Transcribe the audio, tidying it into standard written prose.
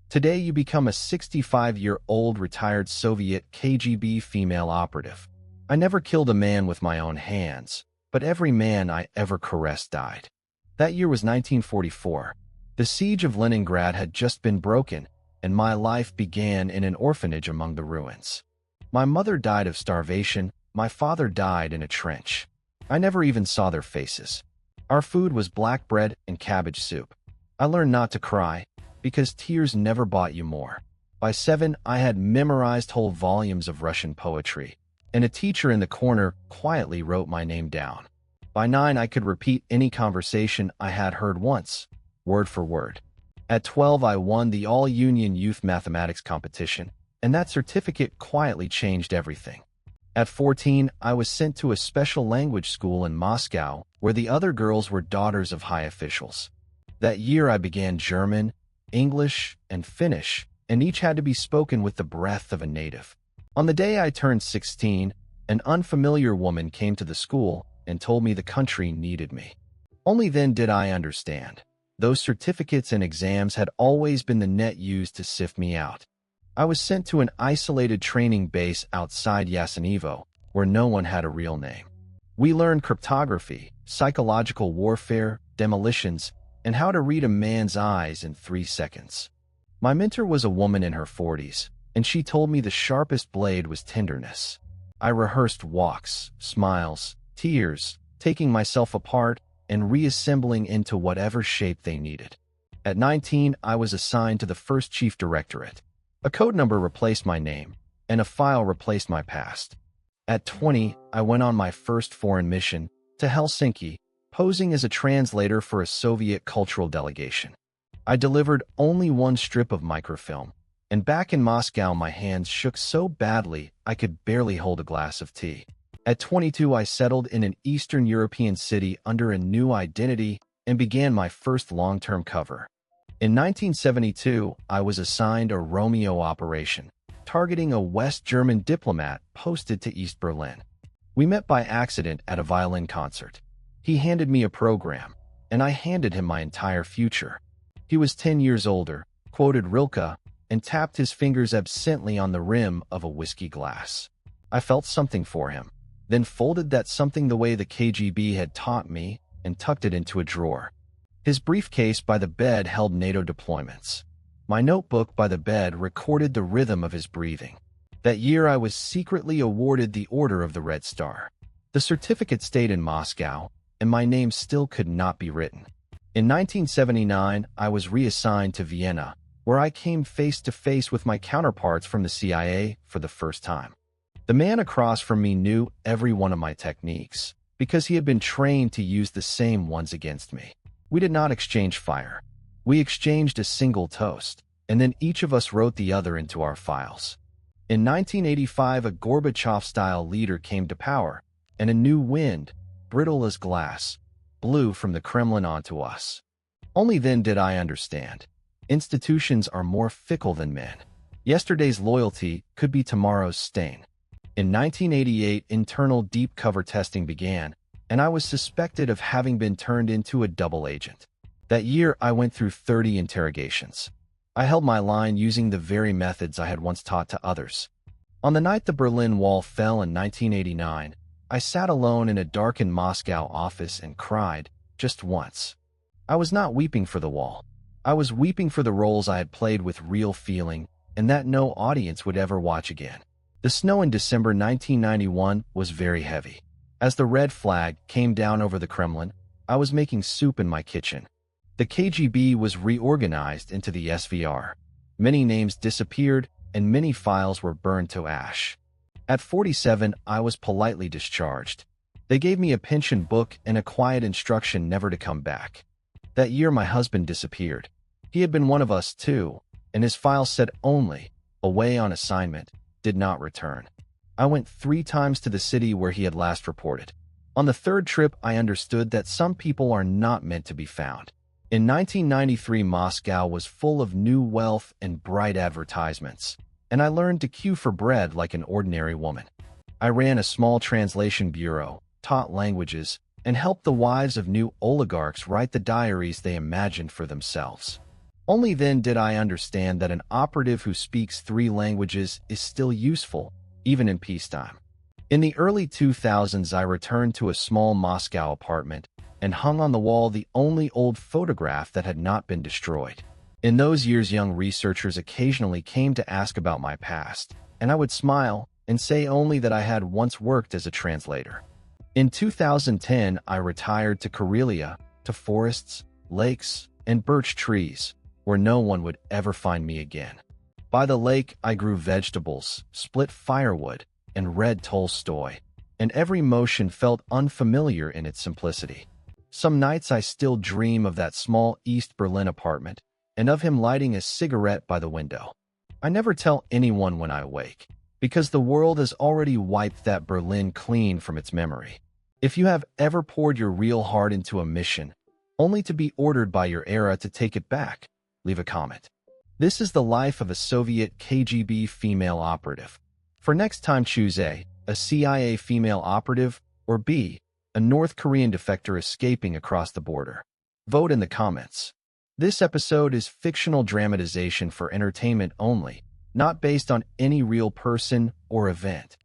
Today you become a 65-year-old retired Soviet KGB female operative. I never killed a man with my own hands, but every man I ever caressed died. That year was 1944. The siege of Leningrad had just been broken, and my life began in an orphanage among the ruins. My mother died of starvation, my father died in a trench. I never even saw their faces. Our food was black bread and cabbage soup. I learned not to cry, because tears never bought you more. By 7, I had memorized whole volumes of Russian poetry, and a teacher in the corner quietly wrote my name down. By 9, I could repeat any conversation I had heard once, word for word. At 12, I won the All-Union Youth Mathematics competition, and that certificate quietly changed everything. At 14, I was sent to a special language school in Moscow, where the other girls were daughters of high officials. That year I began German, English, and Finnish, and each had to be spoken with the breath of a native. On the day I turned 16, an unfamiliar woman came to the school and told me the country needed me. Only then did I understand. Those certificates and exams had always been the net used to sift me out. I was sent to an isolated training base outside Yasenevo, where no one had a real name. We learned cryptography, psychological warfare, demolitions, and how to read a man's eyes in 3 seconds. My mentor was a woman in her 40s, and she told me the sharpest blade was tenderness. I rehearsed walks, smiles, tears, taking myself apart and reassembling into whatever shape they needed. At 19, I was assigned to the first chief directorate. A code number replaced my name, and a file replaced my past. At 20, I went on my first foreign mission to Helsinki, posing as a translator for a Soviet cultural delegation. I delivered only one strip of microfilm, and back in Moscow my hands shook so badly I could barely hold a glass of tea. At 22, I settled in an Eastern European city under a new identity and began my first long-term cover. In 1972, I was assigned a Romeo operation, targeting a West German diplomat posted to East Berlin. We met by accident at a violin concert. He handed me a program, and I handed him my entire future. He was 10 years older, quoted Rilke, and tapped his fingers absently on the rim of a whiskey glass. I felt something for him, then folded that something the way the KGB had taught me and tucked it into a drawer. His briefcase by the bed held NATO deployments. My notebook by the bed recorded the rhythm of his breathing. That year I was secretly awarded the Order of the Red Star. The certificate stayed in Moscow, and my name still could not be written. In 1979, I was reassigned to Vienna, where I came face to face with my counterparts from the CIA for the first time. The man across from me knew every one of my techniques, because he had been trained to use the same ones against me. We did not exchange fire. We exchanged a single toast, and then each of us wrote the other into our files. In 1985, a Gorbachev-style leader came to power, and a new wind, brittle as glass, blew from the Kremlin onto us. Only then did I understand. Institutions are more fickle than men. Yesterday's loyalty could be tomorrow's stain. In 1988, internal deep cover testing began, and I was suspected of having been turned into a double agent. That year, I went through 30 interrogations. I held my line using the very methods I had once taught to others. On the night the Berlin Wall fell in 1989, I sat alone in a darkened Moscow office and cried, just once. I was not weeping for the wall. I was weeping for the roles I had played with real feeling, and that no audience would ever watch again. The snow in December 1991 was very heavy. As the red flag came down over the Kremlin, I was making soup in my kitchen. The KGB was reorganized into the SVR. Many names disappeared, and many files were burned to ash. At 47, I was politely discharged. They gave me a pension book and a quiet instruction never to come back. That year, my husband disappeared. He had been one of us too, and his file said only, away on assignment, did not return. I went 3 times to the city where he had last reported. On the 3rd trip, I understood that some people are not meant to be found. In 1993, Moscow was full of new wealth and bright advertisements, and I learned to queue for bread like an ordinary woman. I ran a small translation bureau, taught languages, and helped the wives of new oligarchs write the diaries they imagined for themselves. Only then did I understand that an operative who speaks 3 languages is still useful, even in peacetime. In the early 2000s, I returned to a small Moscow apartment and hung on the wall the only old photograph that had not been destroyed. In those years, young researchers occasionally came to ask about my past, and I would smile and say only that I had once worked as a translator. In 2010, I retired to Karelia, to forests, lakes, and birch trees, where no one would ever find me again. By the lake, I grew vegetables, split firewood, and read Tolstoy, and every motion felt unfamiliar in its simplicity. Some nights I still dream of that small East Berlin apartment and of him lighting a cigarette by the window. I never tell anyone when I wake, because the world has already wiped that Berlin clean from its memory. If you have ever poured your real heart into a mission, only to be ordered by your era to take it back, leave a comment. This is the life of a Soviet KGB female operative. For next time, choose A CIA female operative, or B, a North Korean defector escaping across the border. Vote in the comments. This episode is fictional dramatization for entertainment only, not based on any real person or event.